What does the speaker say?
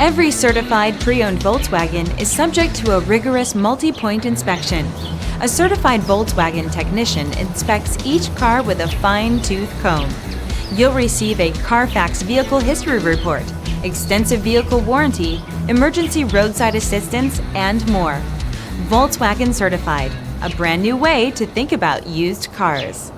Every certified pre-owned Volkswagen is subject to a rigorous multi-point inspection. A certified Volkswagen technician inspects each car with a fine-tooth comb. You'll receive a Carfax vehicle history report, extensive vehicle warranty, emergency roadside assistance, and more. Volkswagen Certified, a brand new way to think about used cars.